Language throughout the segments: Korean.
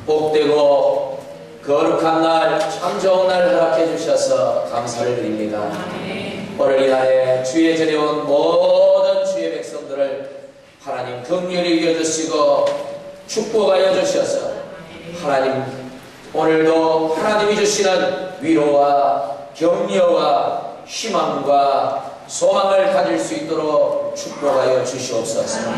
복되고 거룩한 날, 참 좋은 날 허락해 주셔서 감사를 드립니다. 오늘 이 날에 주의 전에 온 모든 주의 백성들을 하나님 긍휼히 여겨주시고 축복하여 주셔서 하나님 오늘도 하나님이 주시는 위로와 격려와 희망과 소망을 가질 수 있도록 축복하여 주시옵소서.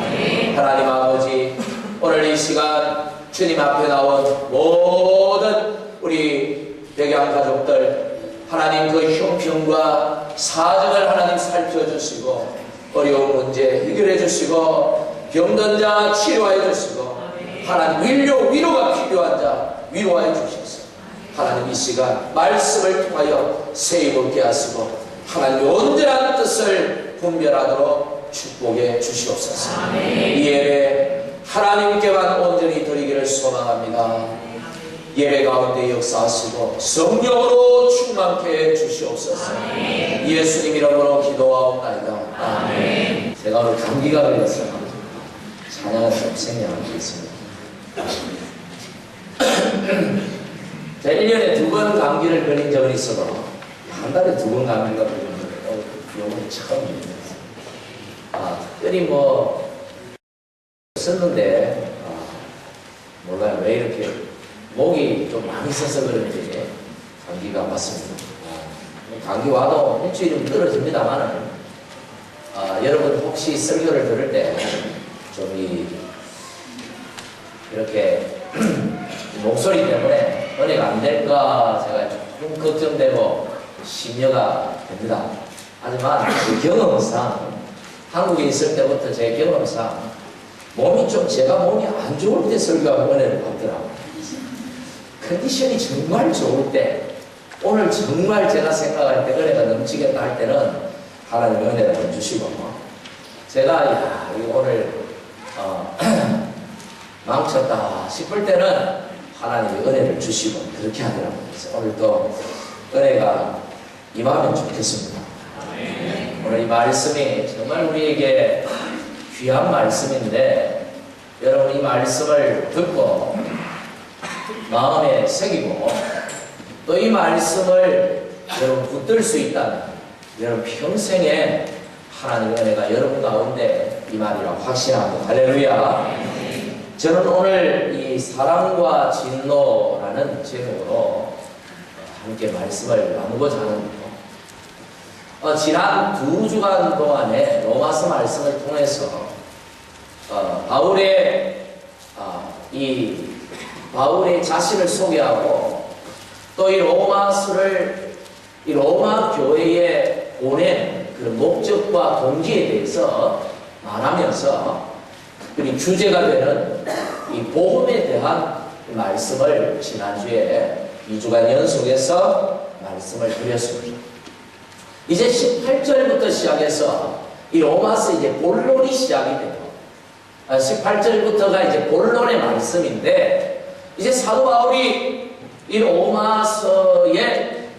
하나님 아버지, 오늘 이 시간 주님 앞에 나온 모든 우리 백양 가족들 하나님 그 형편과 사정을 하나님 살펴주시고 어려운 문제 해결해 주시고 병든 자 치료하여 주시고 하나님 위로가 필요한 자 위로하여 주셔서 하나님 이 시간 말씀을 통하여 새 힘을 얻게 하시고 하나님의 온전한 뜻을 분별하도록 축복해 주시옵소서. 이 예배 하나님께만 온전히 드리기를 소망합니다. 예배 가운데 역사하시고 성령으로 충만케 해 주시옵소서. 예수님 이름으로 기도하옵나이다. 아멘. 제가 오늘 감기가 걸려서 찬양을 좀 생략하겠습니다. 제가 1년에 2번 감기를 걸린 적은 있어도 한 달에 2번 감기가 걸렸는데 이번이 처음입니다. 특별히 썼는데 몰라요. 왜 이렇게 목이 좀 많이 써서 그런지 감기가 왔습니다. 감기 와도 일주일이면 떨어집니다만은 여러분 혹시 설교를 들을 때 좀 이렇게 목소리 때문에 은혜가 안 될까 제가 조금 걱정되고 심려가 됩니다. 하지만 그 경험상 한국에 있을 때부터 제 경험상 제가 몸이 안 좋을 때 설교하면 은혜를 받더라고요. 컨디션이 정말 좋을 때, 오늘 정말 제가 생각할 때 은혜가 넘치겠다 할 때는 하나님 은혜를 주시고, 제가 오늘 망쳤다 싶을 때는 하나님이 은혜를 주시고 그렇게 하더라고요. 그래서 오늘 또 은혜가 임하면 좋겠습니다. 오늘 이 말씀이 정말 우리에게 귀한 말씀인데 여러분 이 말씀을 듣고 마음에 새기고 또 이 말씀을 여러분 붙들 수 있다면 여러분 평생에 하나님의 은혜가 여러분 가운데 임하리라 확신합니다. 할렐루야. 저는 오늘 이 사랑과 진노라는 제목으로 함께 말씀을 나누고자 하는데요. 지난 2주간 동안에 로마서 말씀을 통해서 바울의 자신을 소개하고 또 이 로마 교회에 보낸 그 목적과 동기에 대해서 말하면서 특별히 주제가 되는 이 복음에 대한 말씀을 지난주에 2주간 연속해서 말씀을 드렸습니다. 이제 18절부터 시작해서 이 로마서 이제 본론이 시작이 돼요. 18절부터가 이제 본론의 말씀인데 이제 사도 바울이 이 로마서에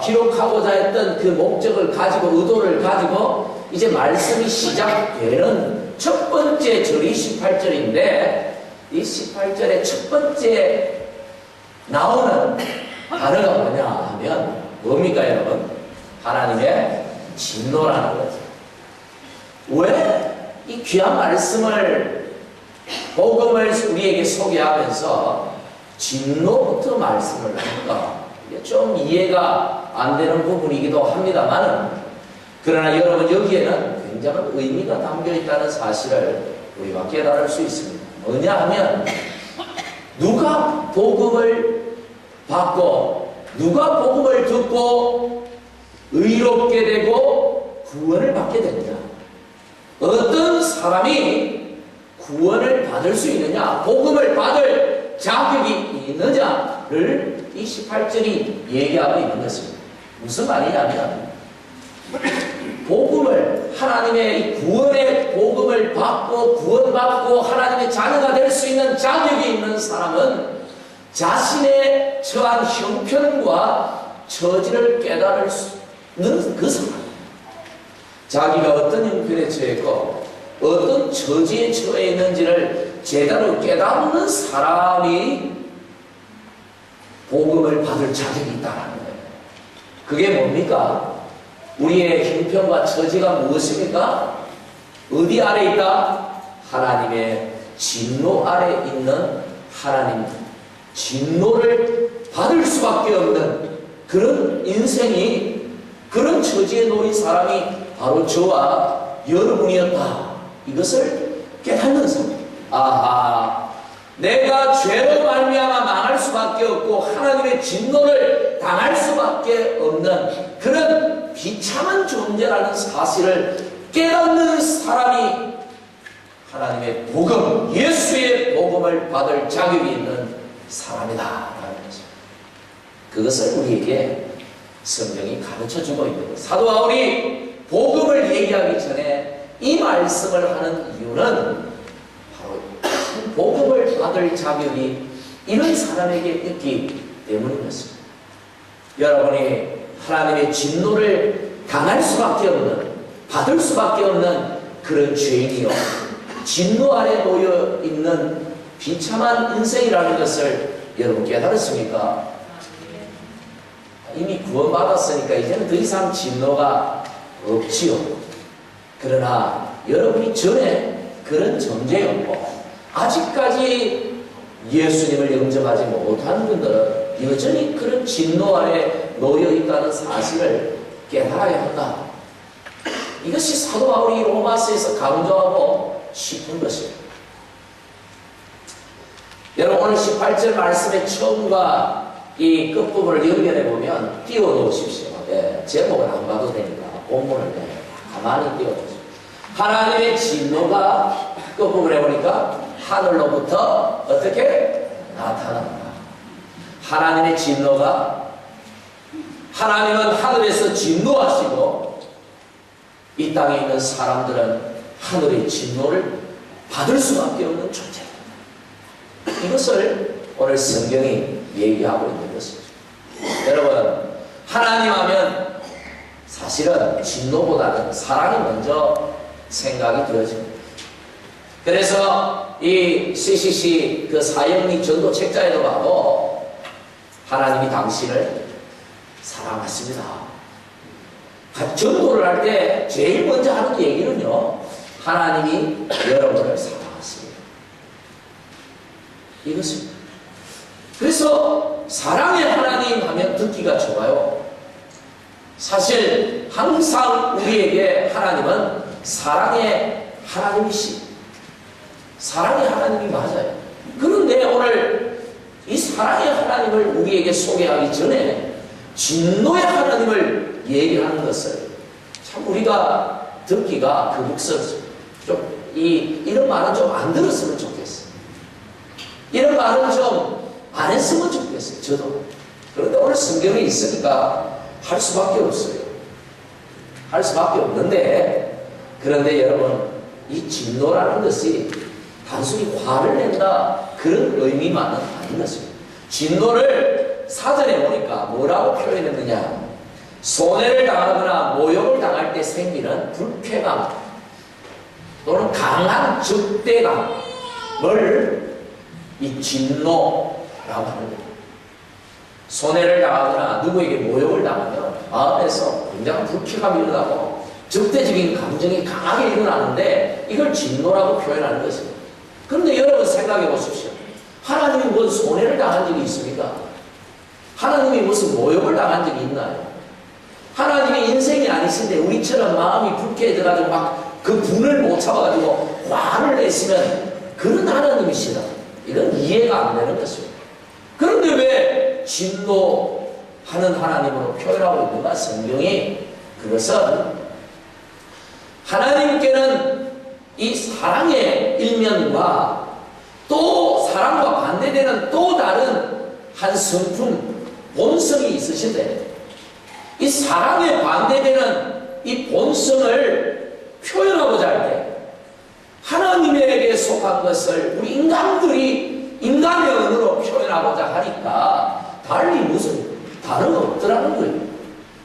기록하고자 했던 그 목적을 가지고 의도를 가지고 이제 말씀이 시작되는 첫 번째 절이 18절인데 이 18절의 첫 번째 나오는 단어가 뭐냐 하면 뭡니까 여러분? 하나님의 진노라는 거죠. 왜 이 귀한 말씀을 복음을 우리에게 소개하면서 진노부터 말씀을 할까? 이게 좀 이해가 안 되는 부분이기도 합니다만 그러나 여러분 여기에는 굉장한 의미가 담겨 있다는 사실을 우리가 깨달을 수 있습니다. 뭐냐 하면 누가 복음을 받고 누가 복음을 듣고 의롭게 되고 구원을 받게 됩니다. 어떤 사람이 구원을 받을 수 있느냐, 복음을 받을 자격이 있느냐를 이 18절이 얘기하고 있는 것입니다. 무슨 말이냐면 복음을 하나님의 이 구원의 복음을 받고 구원받고 하나님의 자녀가 될 수 있는 자격이 있는 사람은 자신의 처한 형편과 처지를 깨달을 수 있는 그 사람, 자기가 어떤 형편에 처했고 어떤 처지에 처해 있는지를 제대로 깨닫는 사람이 복음을 받을 자격이 있다는 거예요. 그게 뭡니까? 우리의 형편과 처지가 무엇입니까? 어디 아래 있다? 하나님의 진노 아래 있는 하나님 진노를 받을 수밖에 없는 그런 인생이, 그런 처지에 놓인 사람이 바로 저와 여러분이었다. 이것을 깨닫는 사람. 아하, 내가 죄로 말미암아 망할 수밖에 없고 하나님의 진노를 당할 수밖에 없는 그런 비참한 존재라는 사실을 깨닫는 사람이 하나님의 복음, 예수의 복음을 받을 자격이 있는 사람이다 라는 것입니다. 그것을 우리에게 성경이 가르쳐주고 있는 것. 사도 바울이 복음을 얘기하기 전에 이 말씀을 하는 이유는 바로 복음을 받을 자격이 이런 사람에게 있기 때문인 것입니다. 여러분이 하나님의 진노를 당할 수밖에 없는, 받을 수밖에 없는 그런 죄인이요, 진노 아래 놓여 있는 비참한 인생이라는 것을 여러분 깨달았습니까? 이미 구원받았으니까 이제는 더 이상 진노가 없지요. 그러나 여러분이 전에 그런 존재였고 아직까지 예수님을 영접하지 못한 분들은 여전히 그런 진노 아래 놓여 있다는 사실을 깨달아야 한다. 이것이 사도 바울이 로마서에서 강조하고 싶은 것입니다. 여러분, 오늘 18절 말씀의 처음과 이 끝부분을 연결해 보면 띄워놓으십시오. 제목은 안 봐도 되니까 본문을 가만히 띄워놓으십시오. 하나님의 진노가 끝부분에 보니까 하늘로부터 어떻게 나타난다. 하나님의 진노가, 하나님은 하늘에서 진노하시고 이 땅에 있는 사람들은 하늘의 진노를 받을 수밖에 없는 존재다. 이것을 오늘 성경이 얘기하고 있는 것이죠. 여러분, 하나님 하면 사실은 진노보다는 사랑이 먼저 생각이 들어집니다. 그래서 이 CCC 그 사형리 전도 책자에도 봐도 하나님이 당신을 사랑하십니다. 전도를 할 때 제일 먼저 하는 얘기는요, 하나님이 여러분을 사랑하십니다. 이것입니다. 그래서 사랑의 하나님 하면 듣기가 좋아요. 사실 항상 우리에게 하나님은 사랑의 하나님이시, 사랑의 하나님이 맞아요. 그런데 오늘 이 사랑의 하나님을 우리에게 소개하기 전에 진노의 하나님을 얘기하는 것을 참 우리가 듣기가 거북스럽습니다. 이런 말은 좀 안 들었으면 좋겠어요. 이런 말은 좀 안 했으면 좋겠어요. 저도. 그런데 오늘 성경에 있으니까 할 수밖에 없어요. 할 수밖에 없는데, 그런데 여러분, 이 진노라는 것이 단순히 화를 낸다 그런 의미만은 아닌 것입니다. 진노를 사전에 보니까 뭐라고 표현했느냐, 손해를 당하거나 모욕을 당할 때 생기는 불쾌감 또는 강한 적대감을 이 진노라고 하는 겁니다. 손해를 당하거나 누구에게 모욕을 당하면 마음에서 굉장히 불쾌감이 일어나고 적대적인 감정이 강하게 일어나는데 이걸 진노라고 표현하는 것입니다. 그런데 여러분 생각해 보십시오. 하나님이 무슨 손해를 당한 적이 있습니까? 하나님이 무슨 모욕을 당한 적이 있나요? 하나님의 인생이 아니신데 우리처럼 마음이 불쾌해져가지고 막 그 분을 못 참아가지고 화를 내시면 그런 하나님이시다. 이건 이해가 안 되는 것입니다. 그런데 왜 진노하는 하나님으로 표현하고 있는가? 성경이 그것은 하나님께는 이 사랑의 일면과 또 사랑과 반대되는 또 다른 한 성품, 본성이 있으신데 이 사랑에 반대되는 이 본성을 표현하고자 할 때 하나님에게 속한 것을 우리 인간들이 인간의 언어로 표현하고자 하니까 달리 무슨 다른 없더라는 거예요.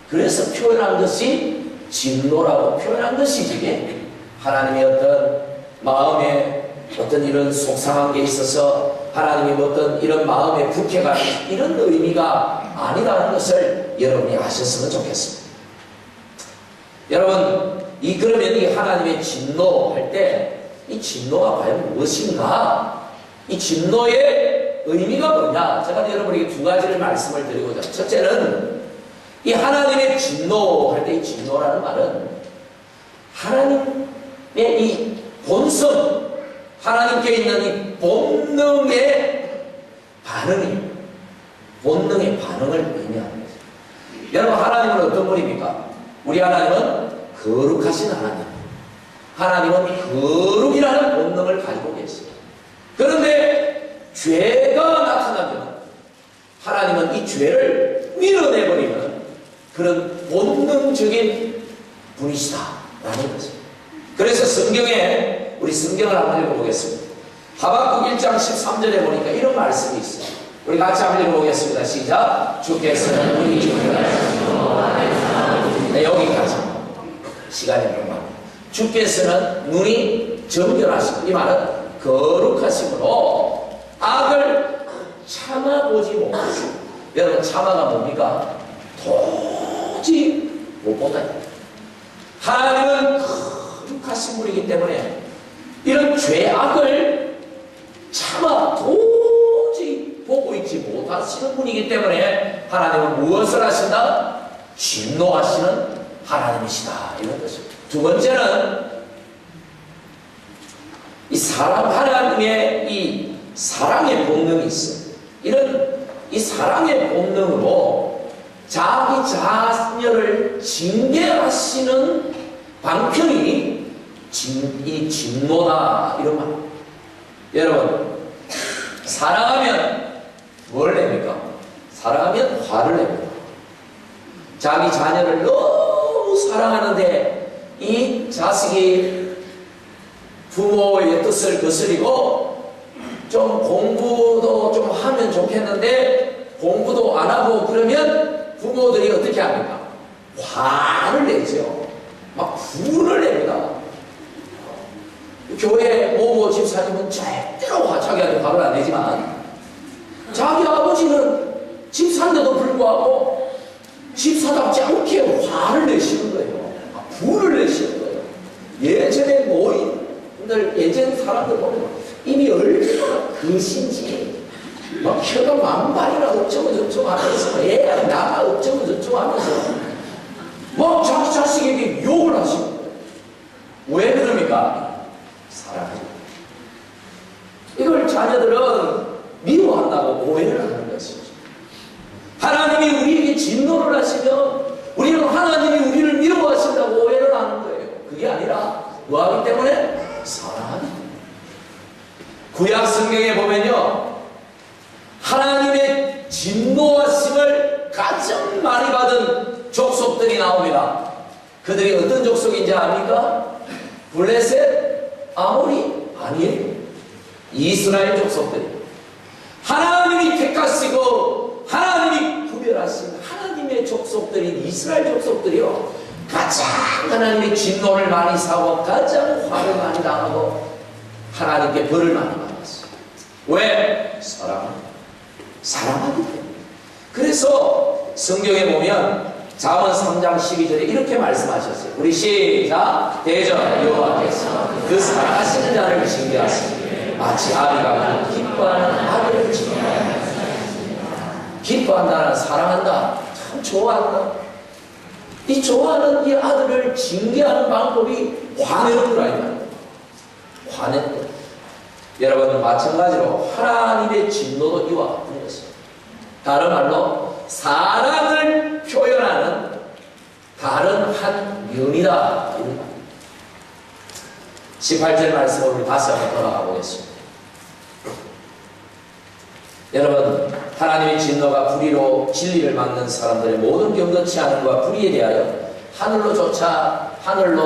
그래서 표현한 것이 진노라고 표현한 것이지, 하나님의 어떤 마음에 어떤 이런 속상한 게 있어서 하나님이 어떤 이런 마음의 불쾌감 이런 의미가 아니라는 것을 여러분이 아셨으면 좋겠습니다. 여러분, 그러면 이 하나님의 진노할 때 이 진노가 과연 무엇인가? 이 진노의 의미가 뭐냐? 제가 여러분에게 두 가지를 말씀을 드리고자. 첫째는 이 하나님의 진노할 때 이 진노라는 말은 하나님의 이 본성, 하나님께 있는 이 본능의 반응을 의미하는 거죠. 여러분, 하나님은 어떤 분입니까? 우리 하나님은 거룩하신 하나님. 하나님은 거룩이라는 본능을 가지고 계십니다. 그런데 죄가 나타나면 하나님은 이 죄를 밀어내버리는 그런 본능적인 분이시다라는 것입니다. 그래서 성경에 우리 성경을 한번 읽어보겠습니다. 하박국 1장 13절에 보니까 이런 말씀이 있어요. 우리 같이 한번 읽어보겠습니다. 시작. 주께서는 우리 네, 여기까지 시간이 얼마. 주께서는 눈이 정결하시고, 이 말은 거룩하심으로 악을 참아보지 못하시고. 여러분, 참아가 뭡니까? 도저히 못 본다. 하나님은 거룩하신 분이기 때문에 이런 죄악을 참아 도저히 보고 있지 못하시는 분이기 때문에 하나님은 무엇을 하신다? 진노하시는 하나님이시다, 이런 것입니다. 두 번째는 이 하나님의 이 사랑의 본능이 있어요. 이런 이 사랑의 본능으로 자기 자녀를 징계하시는 방편이 이 진노다, 이런 말. 여러분, 사랑하면 뭘 냅니까? 사랑하면 화를 냅니다. 자기 자녀를 너무 사랑하는데 이 자식이 부모의 뜻을 거스리고 좀 공부도 좀 하면 좋겠는데 공부도 안 하고 그러면 부모들이 어떻게 합니까? 화를 내죠. 막 분을 냅니다. 교회 모모 집사님은 절대로 자기한테 화를 안 내지만 자기 아버지는 집사인데도 불구하고 집사답지 않게 화를 내시는 거예요. 분을 내시는 거예요. 예전에 모임들, 예전 사람들 보면 이미 얼마나 그신지 막 혀가 만발이나 어쩌고저쩌고 하면서 애가 나가 어쩌고저쩌고 하면서 막 자기 자식에게 욕을 하시는 거예요. 왜 그럽니까? 사랑해요. 이걸 자녀들은 미워한다고 오해를 하는 것이죠. 하나님이 우리에게 진노를 하시면 우리는 하나님이 우리를 미워하신다고 오해를 하는 거예요. 그게 아니라 뭐하기 때문에? 사랑하기 때문에. 구약 성경에 보면요, 하나님의 진노하심을 가장 많이 받은 족속들이 나옵니다. 그들이 어떤 족속인지 압니까? 블레셋, 아모리? 아니에요. 이스라엘 족속들이. 하나님이 택하시고 하나님이 구별하신 하나님의 족속들인 이스라엘 족속들이요, 가장 하나님의 진노를 많이 사고 가장 화를 많이 당하고 하나님께 벌을 많이 받았어요. 왜? 사랑하기 때문에. 그래서 성경에 보면 잠언 3장 12절에 이렇게 말씀하셨어요. 우리 시작. 대전 여호와께서 그 사랑하시는 자를 징계하시니 마치 아비가 그 기뻐하는 아들을 징계하니. 기뻐한다는, 사랑한다, 참 좋아한다. 이 좋아하는 이 아들을 징계하는 방법이 화내는 거라니까요. 화내는 거. 여러분, 마찬가지로 하나님의 진노도 이와 같은 것입니다. 다른 말로 사랑을 표현하는 다른 한 면이다, 이런 말. 18절 말씀을 우리 다시 한번 돌아가 보겠습니다. 여러분, 하나님의 진노가 불의로 진리를 막는 사람들의 모든 경건치 않음과 불의에 대하여 하늘로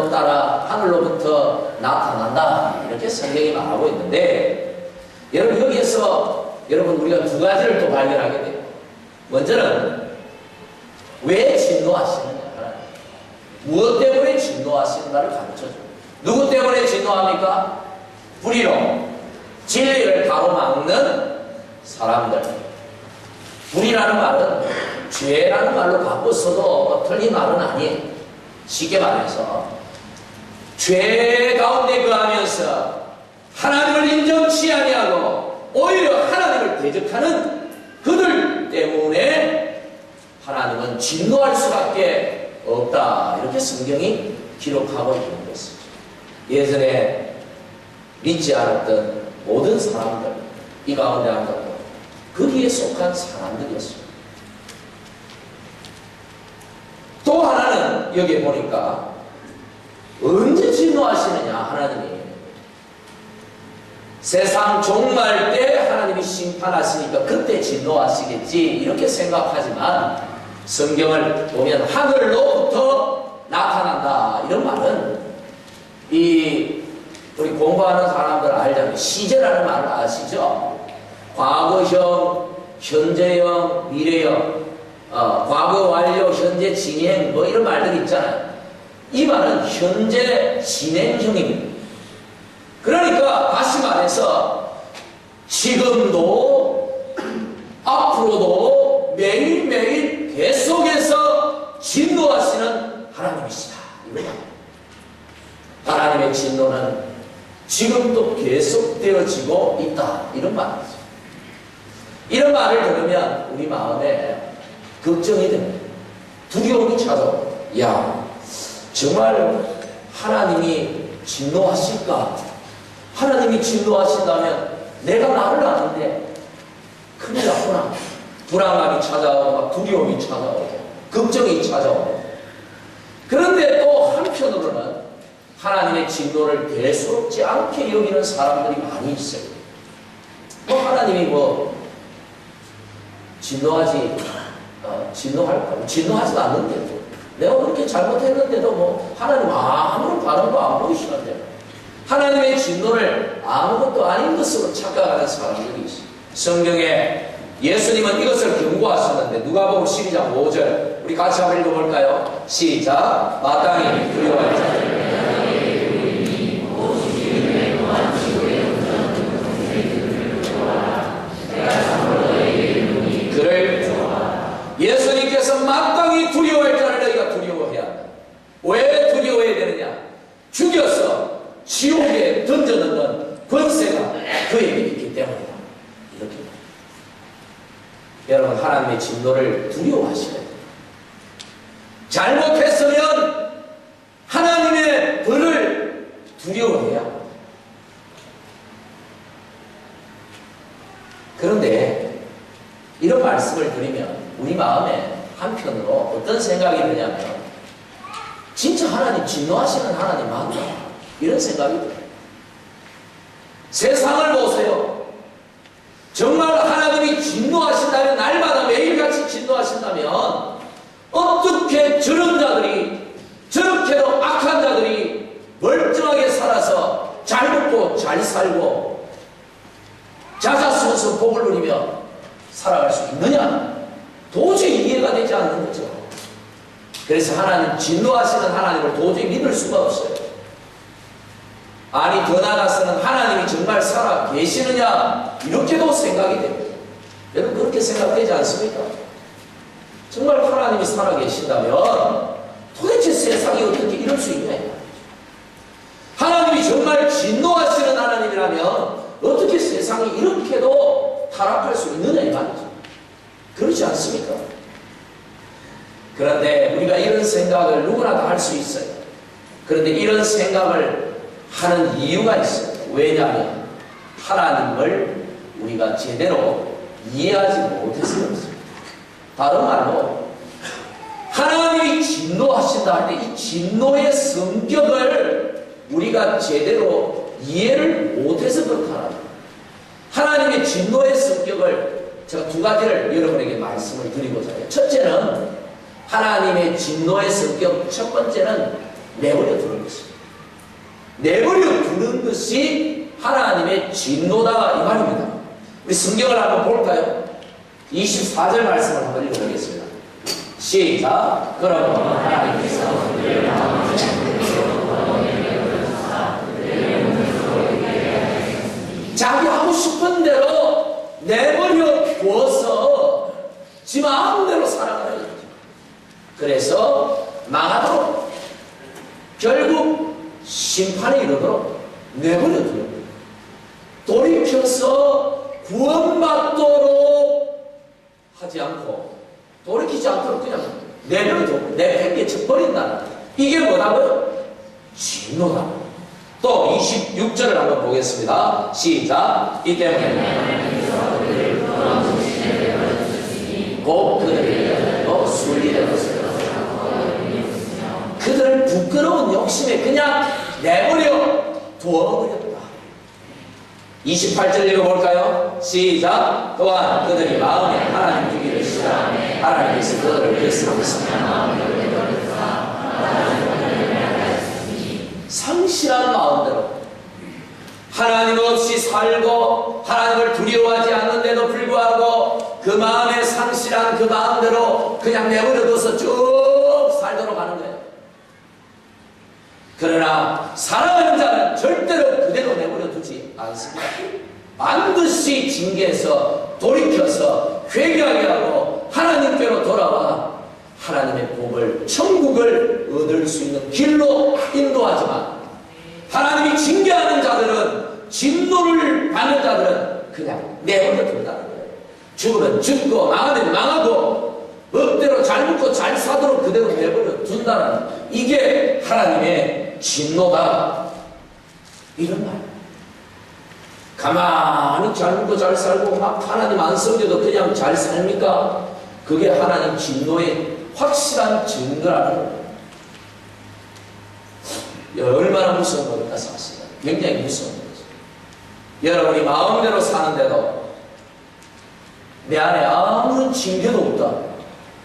따라 하늘로부터 나타난다, 이렇게 성경이 말하고 있는데, 여러분, 여기에서 여러분 우리가 두 가지를 또 발견하게 돼요. 먼저는 왜 진노하시느냐, 무엇 때문에 진노하시는가를 가르쳐줘요. 누구 때문에 진노합니까? 불의로 진리를 가로막는 사람들. 불이라는 말은 죄라는 말로 바꿨어도 틀린 말은 아니에요. 쉽게 말해서 죄 가운데 거하면서 하나님을 인정치 아니하고 오히려 하나님을 대적하는 그들 때문에 하나님은 진노할 수밖에 없다. 이렇게 성경이 기록하고 있는 것이죠. 예전에 믿지 않았던 모든 사람들, 이 가운데 한다고 거기에 속한 사람들이었습니다. 또 하나는 여기에 보니까 언제 진노하시느냐 하나님이 세상 종말 때 하나님이 심판하시니까 그때 진노하시겠지 이렇게 생각하지만 성경을 보면 하늘로부터 나타난다 이런 말은 우리 공부하는 사람들 알잖아요. 시제라는 말을 아시죠? 과거형, 현재형, 미래형, 과거 완료, 현재 진행 뭐 이런 말들이 있잖아요. 이 말은 현재 진행형입니다. 그러니까 다시 말해서 지금도 앞으로도 매일매일 계속해서 진노하시는 하나님이시다. 하나님의 진노는 지금도 계속되어지고 있다. 이런 말이죠. 이런 말을 들으면 우리 마음에 걱정이 됩니다. 두려움이 찾아옵니다. 야, 정말 하나님이 진노하실까? 하나님이 진노하신다면 내가 나를 아는데 큰일 났구나. 불안감이 찾아오고 막 두려움이 찾아오고 걱정이 찾아오고. 그런데 또 한편으로는 하나님의 진노를 대수롭지 않게 여기는 사람들이 많이 있어요. 하나님이 진노하지도 않는데도 내가 그렇게 잘못했는데도 하나님 아무런 반응도 안 보이시는데 하나님의 진노를 아무것도 아닌 것으로 착각하는 사람들이 있어요. 성경에 예수님은 이것을 경고하셨는데 누가복음 12장 5절 우리 같이 한번 읽어볼까요? 시작. 마땅히 두려워할 자들 예수님께서 마땅히 두려워할 자를 너희가 두려워해야 한다. 왜 두려워해야 되느냐? 죽여서 지옥에 던져넣는 권세가 그에게 있기 때문이다. 이렇게. 여러분 하나님의 진노를 두려워하셔야 돼요. 잘못했으면 하나님의 벌을 두려워해야 합니다. 그런데 이런 말씀을 드리면 우리 마음에 한편으로 어떤 생각이 드냐면 진짜 하나님 진노하시는 하나님 맞나? 이런 생각이 들어요. 세상을 보세요. 정말 하나님이 진노하신다면 날마다 매일같이 진노하신다면 어떻게 저런 자들이 저렇게도 악한 자들이 멀쩡하게 살아서 잘 먹고 잘 살고 자자스러워서 복을 누리며 살아갈 수 있느냐? 도저히 이해가 되지 않는 거죠. 그래서 하나님 진노하시는 하나님을 도저히 믿을 수가 없어요. 아니 더 나아가서는 하나님이 정말 살아 계시느냐 이렇게도 생각이 됩니다. 여러분 그렇게 생각되지 않습니까? 정말 하나님이 살아 계신다면 도대체 세상이 어떻게 이럴 수 있냐? 하나님이 정말 진노하시는 하나님이라면 어떻게 세상이 이렇게도 타락할 수 있느냐 이 말이죠. 그렇지 않습니까? 그런데 우리가 이런 생각을 누구나 다 할 수 있어요. 그런데 이런 생각을 하는 이유가 있어요. 왜냐하면 하나님을 우리가 제대로 이해하지 못해서 그렇습니다. 다른 말로 하나님이 진노하신다 할 때 이 진노의 성격을 우리가 제대로 이해를 못해서 그렇다. 하나님의 진노의 성격을 제가 두 가지를 여러분에게 말씀을 드리고자 해요. 첫째는 하나님의 진노의 성격, 첫 번째는 내버려 두는 것입니다. 내버려 두는 것이 하나님의 진노다 이 말입니다. 우리 성경을 한번 볼까요? 24절 말씀을 한번 읽어보겠습니다. 시작. 그러면 하나님께서 자기 하고 싶은 대로 내버려 두어서 지 마음대로 살아가는 거죠. 그래서 망하도록 결국 심판에 이르도록 내버려 두는 거예요. 돌이켜서 구원받도록 하지 않고 돌이키지 않도록 그냥 내버려 두고 내팽개쳐 버린다는 이게 뭐라고요? 진노다. 또 26절을 한번 보겠습니다. 시작. 이 때문에 곧 그들이 순리되어 그들을 부끄러운 욕심에 그냥 내버려 두어버렸다. 28절 읽어볼까요? 시작. 또한 그들이 마음에 하나님 주기를 싫어하며 하나님께서 그들을 불쌍하셨으며 상실한 마음대로 하나님 없이 살고 하나님을 두려워하지 않는데도 불구하고 그 마음에 상실한 그 마음대로 그냥 내버려둬서 쭉 살도록 하는 거예요. 그러나 사랑하는 자는 절대로 그대로 내버려두지 않습니다. 반드시 징계해서 돌이켜서 회개하게 하고 하나님께로 돌아와 하나님의 복을 천국을 얻을 수 있는 길로 인도하지만 하나님이 징계하는 자들은 진노를 받는 자들은 그냥 내버려 둔다는 거예요. 죽으면 죽고 망하면 망하고 멋대로 잘 먹고 잘 사도록 그대로 내버려 둔다는 이게 하나님의 진노다. 이런 말. 가만히 잘 먹고 잘 살고 막 하나님 안 섬겨도 그냥 잘 삽니까? 그게 하나님 진노의 확실한 증거라는 거예요. 얼마나 무서운 겁니까? 사실은 굉장히 무서운 거죠. 여러분이 마음대로 사는데도 내 안에 아무런 징계도 없다,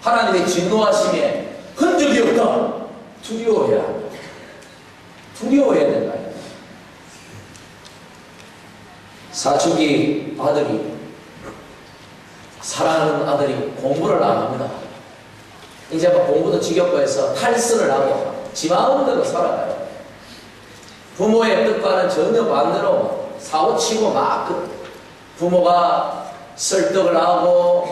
하나님의 진노하심에 흔적이 없다, 두려워해야 합니다. 두려워해야 된다. 사춘기 아들이, 사랑하는 아들이 공부를 안 합니다. 이제 막 공부도 지겹고 해서 탈선을 하고 지 마음대로 살아가요. 부모의 뜻과는 전혀 반대로 사고치고 막 부모가 설득을 하고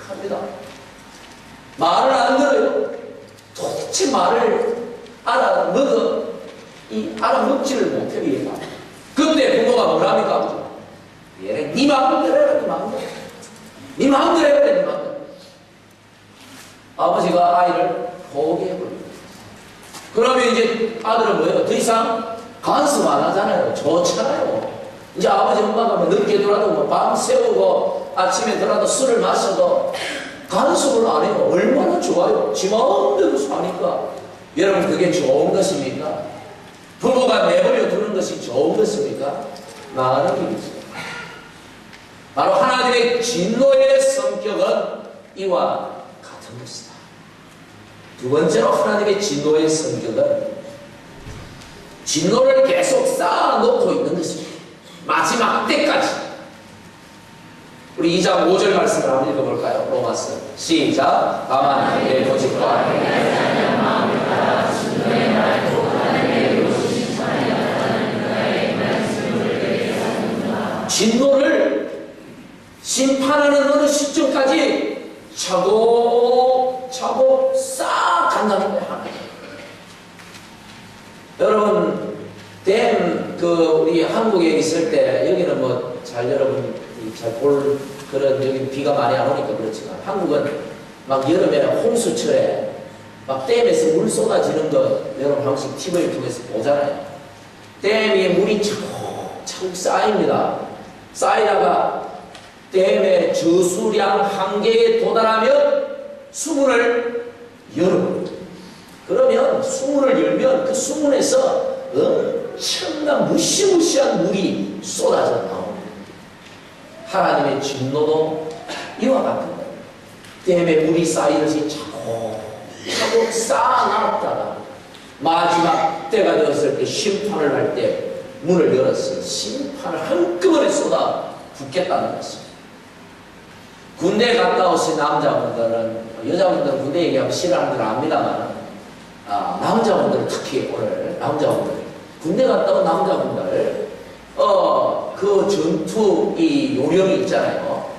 합니다. 말을 안 들어요. 도대체 말을 알아먹지를 못해. 얘가. 그때 부모가 뭐랍니까? 얘네 네 마음대로 해라. 네 마음대로 해라. 네 마음대로. 아버지가 아이를 포기해버립니다. 그러면 이제 아들은 뭐예요? 더 이상 간섭 안 하잖아요. 좋잖아요. 이제 아버지 엄마가 뭐 늦게 들어도 뭐 밤 새우고 아침에 들어도 술을 마셔도 간섭을 안 해요. 얼마나 좋아요. 지 마음대로 사니까. 여러분, 그게 좋은 것입니까? 부모가 내버려 두는 것이 좋은 것입니까? 많은 일이죠. 바로 하나님의 진노의 성격은 이와 같은 것이다. 두 번째로 하나님의 진노의 성격은 진노를 계속 쌓아놓고 있는 것입니다. 마지막 때까지. 우리 2장 5절 말씀을 한번 읽어볼까요? 로마서. 시작. 다만 내 도직과 진노를 심판하는 어느 시점까지 차곡차곡 싹 간다는 거야. 여러분, 우리 한국에 있을 때, 여기는 뭐 여러분 잘 볼 그런, 여기 비가 많이 안 오니까 그렇지만 한국은 막 여름에 홍수철에 막 댐에서 물 쏟아지는 거 여러분 한 번씩 TV를 통해서 보잖아요. 댐 위에 물이 차곡차곡 쌓입니다. 쌓이다가 댐의 저수량 한계에 도달하면 수문을 열어버립니다. 그러면 수문을 열면 그 수문에서 엄청난 무시무시한 물이 쏟아져 나옵니다. 하나님의 진노도 이와 같은 거예요. 댐에 물이 쌓이듯이 차곡차곡 쌓아놨다가 마지막 때가 되었을 때 심판을 할 때 문을 열어서 심판을 한꺼번에 쏟아 붓겠다는 것입니다. 군대 갔다 오신 남자분들은, 여자분들은 군대 얘기하면 싫어하는 줄 압니다만, 남자분들, 특히 오늘 남자분들, 군대 갔다 온 남자분들, 그 전투 이 요령이 있잖아요.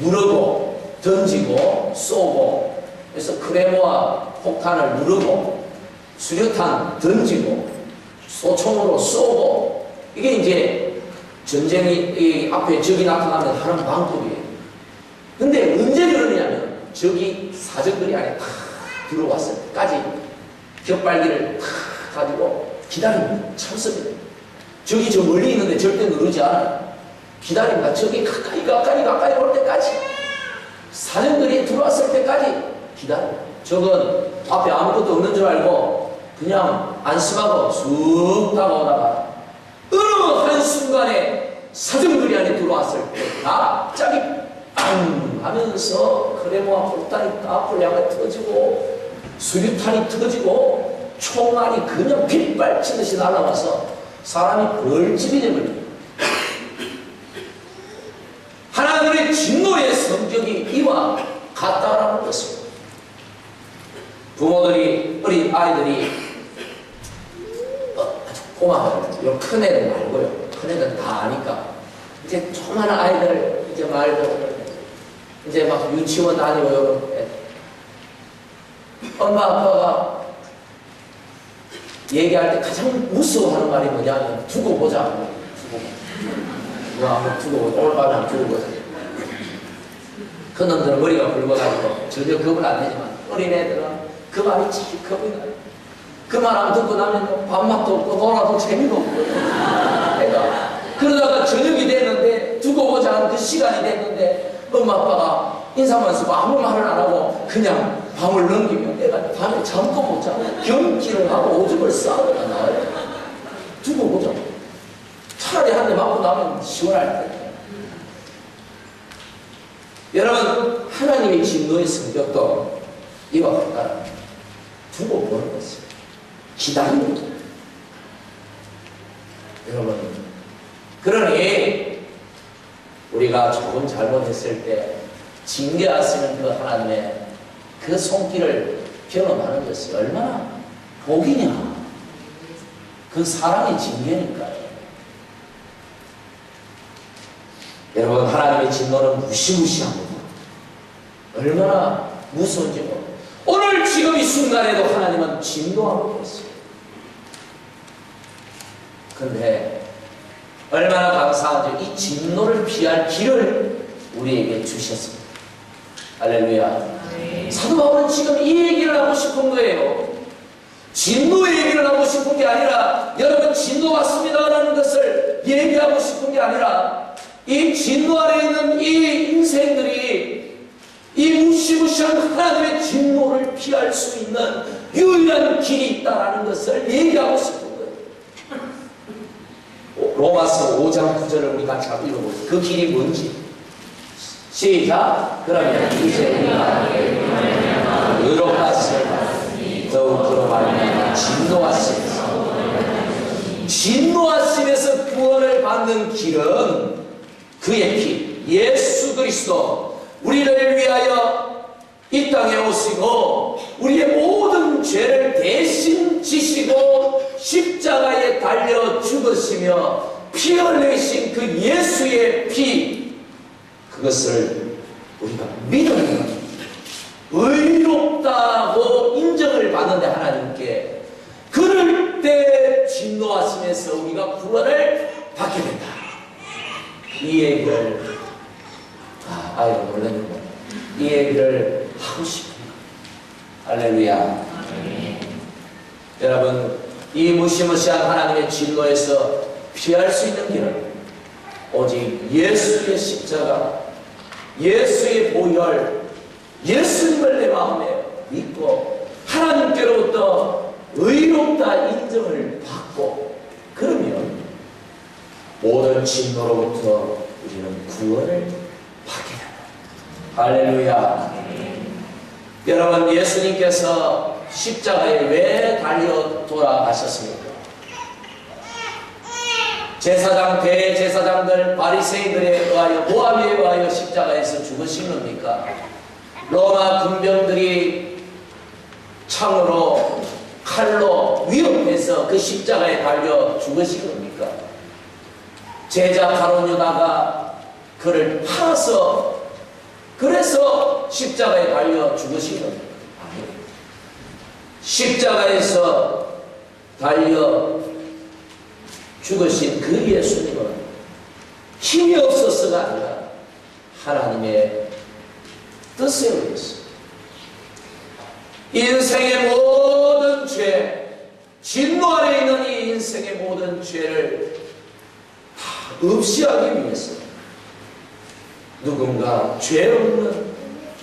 무르고 던지고 쏘고, 그래서 크레모와 폭탄을 무르고 수류탄 던지고 소총으로 쏘고, 이게 이제 전쟁이 이 앞에 적이 나타나면 하는 방법이에요. 근데 언제 그러냐면 적이 사정거리 안에 탁 들어왔을 때까지 격발기를 탁 가지고 기다립니다. 참습니다. 적이 저 멀리 있는데 절대 누르지 않아요. 기다립니다. 적이 가까이 올 때까지, 사정거리에 들어왔을 때까지 기다려요. 적은 앞에 아무것도 없는 줄 알고 그냥 안심하고 쑥 다가오다가 어느 한순간에 사정거리 안에 들어왔을 때 갑자기 빵 하면서 크레모와 폭탄이 앞을 향해 터지고 수류탄이 터지고 총알이 그냥 빗발치듯이 날아와서 사람이 벌집이 되버립니다. 하나님의 진노의 성격이 이와 같다라는 것입니다. 부모들이, 어린 아이들이 아주 꼬마들, 큰 애들 말고요. 큰 애들은 다 아니까 이제 조그마한 아이들 이제 말고 이제 막 유치원 다니고 이런 애들, 엄마 아빠가 얘기할 때 가장 무서워하는 말이 뭐냐면 두고 보자. 한번 두고 보자. 오늘 밤에 한번 두고 보자. 큰 놈들은 머리가 굵어가지고 전혀 겁을 안 내지만 어린애들은 그 말이 제일 겁이 나요. 그 말 안 듣고 나면 밥맛도 없고 놀아도 재미도 없고. 그러니까 그러다가 저녁이 됐는데 두고 보자 하는 그 시간이 됐는데 엄마 아빠가 인사만 쓰고 아무 말을 안 하고 그냥 밤을 넘기면 내가 밤에 잠도 못 자고 경기를 하고 오줌을 싸우다가 나와요. 두고 보자. 차라리 한 대 맞고 나면 시원할 텐데. 여러분, 하나님의 진노의 성격도 이와 같다. 두고 보는 것이에요. 기다리는 거예요. 여러분, 그러니 우리가 조금 잘못했을 때 징계하시는 그 하나님의 그 손길을 경험하는 것이 얼마나 복이냐. 그 사랑의 징계니까요. 여러분, 하나님의 진노는 무시무시합니다. 얼마나 무서운지 모릅니다. 오늘 지금 이 순간에도 하나님은 진노하고 계세요. 근데 얼마나 감사한지 이 진노를 피할 길을 우리에게 주셨습니다. 할렐루야. 사도 바울은 지금 이 얘기를 하고 싶은 거예요. 진노의 얘기를 하고 싶은 게 아니라 여러분 진노 왔습니다라는 것을 얘기하고 싶은 게 아니라 이 진노 아래 있는 이 인생들이 이 무시무시한 하나님의 진노를 피할 수 있는 유일한 길이 있다라는 것을 얘기하고 싶은 거예요. 로마서 5장 9절을 우리 같이 한번 읽어보세요. 그 길이 뭔지. 시작. 그러면 이제 우리가 의롭다심을 더욱 그로 말미암아 진노하심에서 구원을 받는 길은 그의 피 예수 그리스도 우리를 위하여 이 땅에 오시고 우리의 모든 죄를 대신 지시고 십자가에 달려 죽으시며 피 흘리신 그 예수의 피, 그것을 우리가 믿으면 의롭다고 인정을 받는데 하나님께 그럴 때 진노하심에서 우리가 구원을 받게 된다. 이 얘기를 아이가 놀랐는 거예요. 이 얘기를 하고 싶습니다. 할렐루야. 여러분, 이 무시무시한 하나님의 진노에서 피할 수 있는 길은 오직 예수의 십자가, 예수의 보혈, 예수님을 내 마음에 믿고 하나님께로부터 의롭다 인정을 받고 그러면 모든 진노로부터 우리는 구원을 받게 된다. 할렐루야. 여러분, 예수님께서 십자가에 왜 달려 돌아가셨습니까? 제사장, 대제사장들, 바리새인들에 의하여, 모함에 의하여 십자가에서 죽으신 겁니까? 로마 군병들이 창으로, 칼로 위협해서 그 십자가에 달려 죽으신 겁니까? 제자 가룟 유다가 그를 팔아서 그래서 십자가에 달려 죽으신 겁니다. 아니요. 십자가에서 달려 죽으신 그 예수님은 힘이 없어서가 아니라 하나님의 뜻에 의해서 인생의 모든 죄, 진노 아래 있는 이 인생의 모든 죄를 다 없이하기 위해서 누군가 죄 없는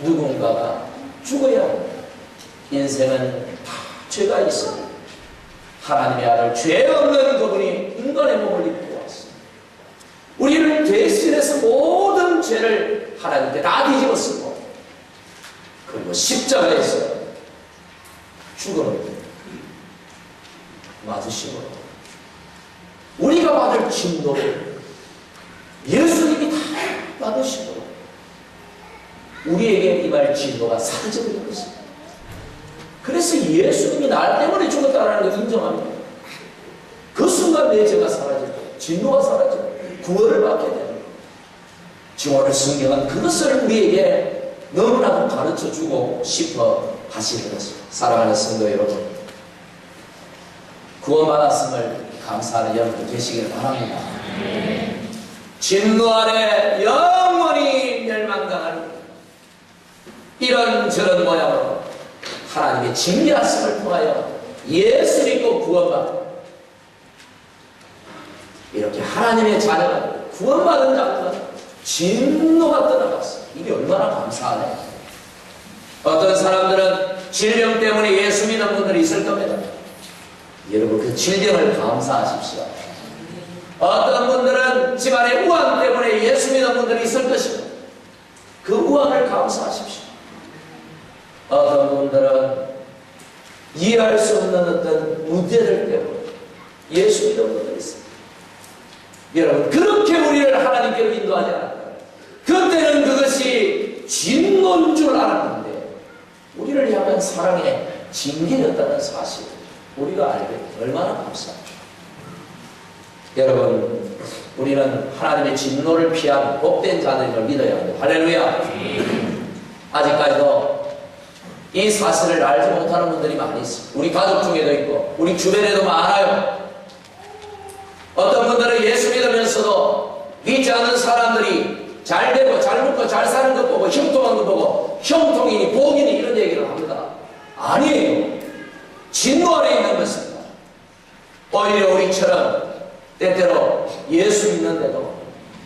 누군가가 죽어야 합니다. 인생은 다 죄가 있습니다. 하나님의 아들 죄 없는 그분이 인간의 몸을 입고 왔습니다. 우리를 대신해서 모든 죄를 하나님께 다 뒤집었고 그리고 십자가에서 죽음을 맞으시고 우리가 받을 진노를 예수님이 다 받으시고 우리에게 임할 진노가 사라져버린 것입니다. 그래서 예수님이 나 때문에 죽었다는 걸 인정합니다. 그 순간 내 죄가 사라지고 진노가 사라지고 구원을 받게 됩니다. 지원의 성경은 그것을 우리에게 너무나도 가르쳐주고 싶어 하시는 것입니다. 사랑하는 성도 여러분, 구원받았음을 감사하는 여러분 되시길 바랍니다. 진노 아래 영원히 멸망당하는 이런저런 모양으로 하나님의 징계하심을 통하여 예수 믿고 구원받은 이렇게 하나님의 자녀가 구원받은 자들은 진노가 떠나갔어요. 이게 얼마나 감사하네. 어떤 사람들은 질병 때문에 예수 믿는 분들이 있을 겁니다. 여러분 그 질병을 감사하십시오. 어떤 분들은 집안의 우환 때문에 예수 믿는 분들이 있을 것입니다. 그 우환을 감사하십시오. 어떤 분들은 이해할 수 없는 어떤 문제들 때문에 예수 믿는 분들이 있습니다. 여러분 그렇게 우리를 하나님께로 인도하지 않았다. 그때는 그것이 진노인 줄 알았는데 우리를 향한 사랑의 징계였다는 사실을 우리가 알게 얼마나 감사합니다. 여러분 우리는 하나님의 진노를 피한 복된 자들임을 믿어야 합니다. 할렐루야. 아직까지도 이 사실을 알지 못하는 분들이 많이 있습니다. 우리 가족 중에도 있고 우리 주변에도 많아요. 어떤 분들은 예수 믿으면서도 믿지 않는 사람들이 잘 되고 잘 먹고 잘 사는 것 보고 형통한 것 보고 형통이니 복이니 이런 얘기를 합니다. 아니에요. 진노 아래 있는 것입니다. 오히려 우리처럼 때때로 예수 믿는데도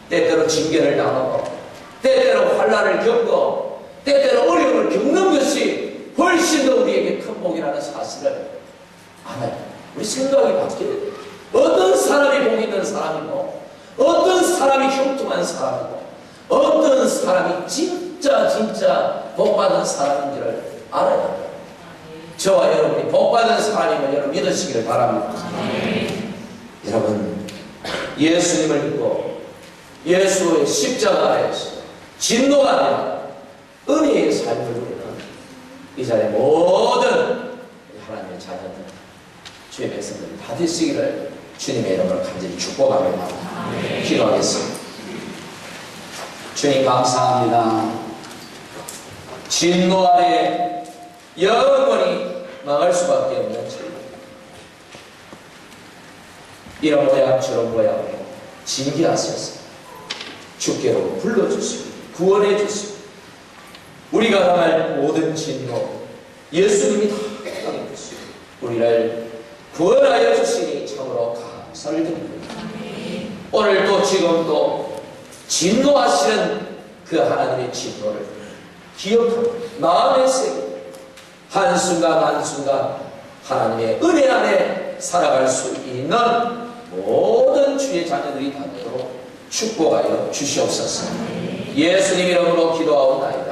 때때로 징계를 당하고 때때로 환난을 겪고 때때로 어려움을 겪는 것이 훨씬 더 우리에게 큰 복이라는 사실을 알아요. 우리 생각이 바뀌어야 돼요. 어떤 사람이 복 있는 사람이고 어떤 사람이 형통한 사람이고 어떤 사람이 진짜 복받은 사람인지를 알아야 합니다. 저와 여러분이 복받은 사람임을 여러분 믿으시기를 바랍니다. 여러분 예수님을 믿고 예수의 십자가 아래에서 진노가 아니라 은혜의 삶을 누리는 이 자리의 모든 하나님의 자녀들 주의 백성들이 다 되시기를 주님의 이름으로 간절히 축복합니다. 기도하겠습니다. 주님 감사합니다. 진노 아래 영원히 망할 수밖에 없는 죄 이런 모양 저런 모양으로 징계하셔서 주께로 불러주시고 구원해 주시고 우리가 당할 모든 진노 예수님이 다 당해주시고 우리를 구원하여 주시니 참으로 감사를 드립니다. 오늘도 지금도 진노하시는 그 하나님의 진노를 기억하고 마음에 새기고 한순간 한순간 하나님의 은혜 안에 살아갈 수 있는 모든 주의 자녀들이 되도록 축복하여 주시옵소서. 예수님 이름으로 기도하옵나이다.